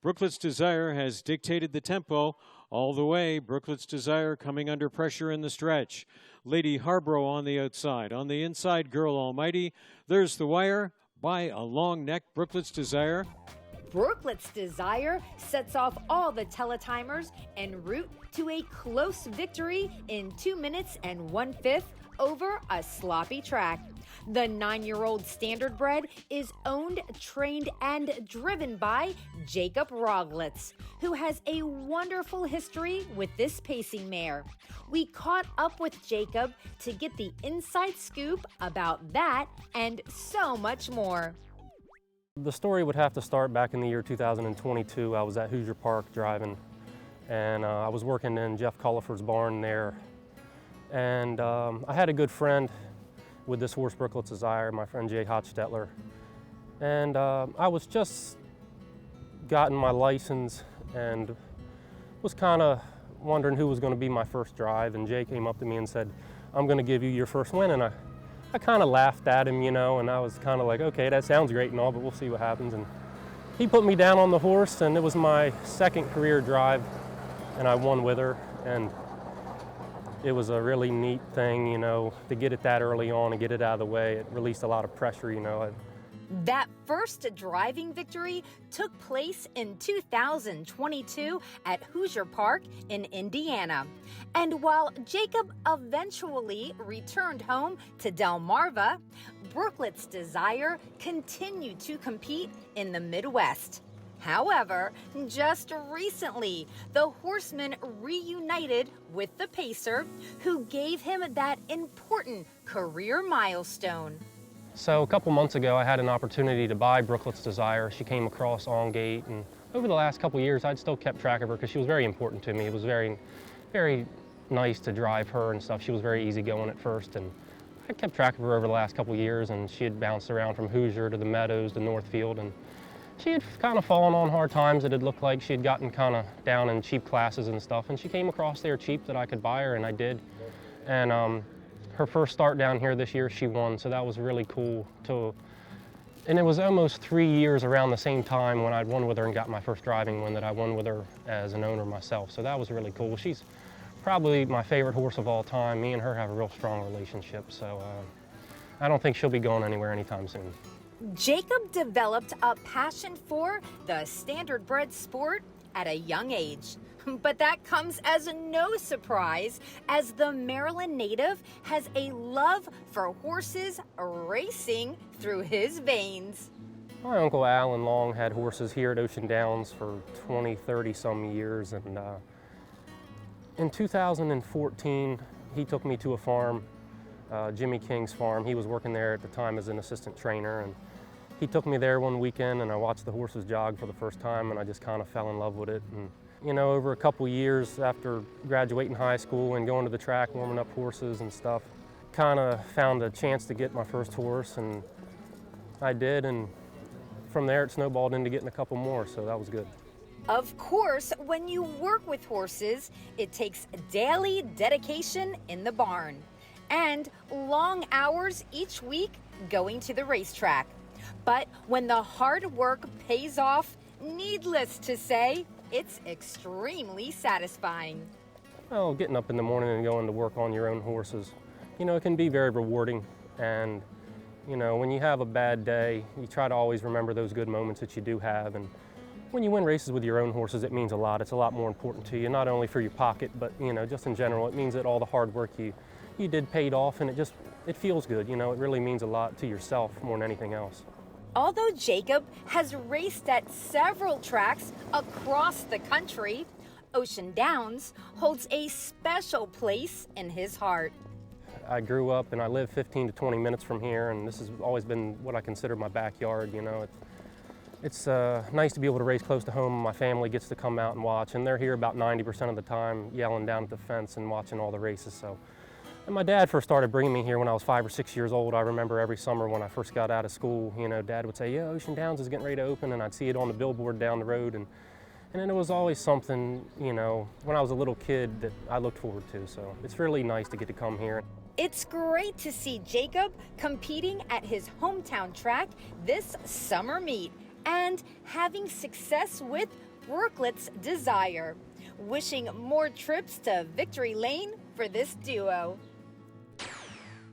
Brooklet's Desire has dictated the tempo all the way. Brooklet's Desire coming under pressure in the stretch. Lady Harborough on the outside. On the inside, Girl Almighty. There's the wire by a long neck. Brooklet's Desire. Brooklet's Desire sets off all the teletimers en route to a close victory in 2 minutes and 1/5 over a sloppy track. The 9-year-old Standardbred is owned, trained, and driven by Jacob Roglitz, who has a wonderful history with this pacing mare. We caught up with Jacob to get the inside scoop about that and so much more. The story would have to start back in the year 2022. I was at Hoosier Park driving, and I was working in Jeff Culliford's barn there. And I had a good friend with this horse, Brooklet's Desire, my friend Jay Hochstetler. And I was just gotten my license and was kind of wondering who was going to be my first drive. And Jay came up to me and said, "I'm going to give you your first win." And I kind of laughed at him, you know, and I was kind of like, okay, that sounds great and all, but we'll see what happens. And he put me down on the horse, and it was my second career drive, and I won with her. And it was a really neat thing, you know, to get it that early on and get it out of the way. It released a lot of pressure, you know. That first driving victory took place in 2022 at Hoosier Park in Indiana. And while Jacob eventually returned home to Delmarva, Brooklet's Desire continued to compete in the Midwest. However, just recently, the horseman reunited with the pacer, who gave him that important career milestone. So a couple months ago, I had an opportunity to buy Brooklet's Desire. She came across on gate, and over the last couple years, I'd still kept track of her because she was very important to me. It was very, very nice to drive her and stuff. She was very easygoing at first, and I kept track of her over the last couple years, and she had bounced around from Hoosier to the Meadows to Northfield, and she had kind of fallen on hard times. It had looked like she had gotten kind of down in cheap classes and stuff, and she came across there cheap that I could buy her, and I did. And her first start down here this year, she won, so that was really cool. And it was almost 3 years around the same time when I'd won with her and got my first driving win that I won with her as an owner myself, so that was really cool. She's probably my favorite horse of all time. Me and her have a real strong relationship, so I don't think she'll be going anywhere anytime soon. Jacob developed a passion for the Standardbred sport at a young age. But that comes as no surprise, as the Maryland native has a love for horses racing through his veins. My Uncle Alan Long had horses here at Ocean Downs for 20, 30 some years, and in 2014 he took me to a farm, Jimmy King's farm. He was working there at the time as an assistant trainer, and he took me there one weekend, and I watched the horses jog for the first time, and I just kind of fell in love with it. And you know, over a couple years after graduating high school and going to the track, warming up horses and stuff, kind of found a chance to get my first horse, and I did, and from there it snowballed into getting a couple more, so that was good. Of course, when you work with horses, it takes daily dedication in the barn and long hours each week going to the racetrack. But when the hard work pays off, needless to say, it's extremely satisfying. Well, getting up in the morning and going to work on your own horses, you know, it can be very rewarding. And, you know, when you have a bad day, you try to always remember those good moments that you do have. And when you win races with your own horses, it means a lot. It's a lot more important to you, not only for your pocket, but, you know, just in general. It means that all the hard work you did paid off, and it feels good. You know, it really means a lot to yourself more than anything else. Although Jacob has raced at several tracks across the country, Ocean Downs holds a special place in his heart. I grew up and I live 15 to 20 minutes from here, and this has always been what I consider my backyard. You know, it's nice to be able to race close to home. My family gets to come out and watch, and they're here about 90% of the time, yelling down at the fence and watching all the races. So. And my dad first started bringing me here when I was 5 or 6 years old. I remember every summer when I first got out of school, you know, Dad would say, "Yeah, Ocean Downs is getting ready to open," and I'd see it on the billboard down the road, and then it was always something, you know, when I was a little kid that I looked forward to. So it's really nice to get to come here. It's great to see Jacob competing at his hometown track this summer meet, and having success with Brooklets Desire. Wishing more trips to Victory Lane for this duo.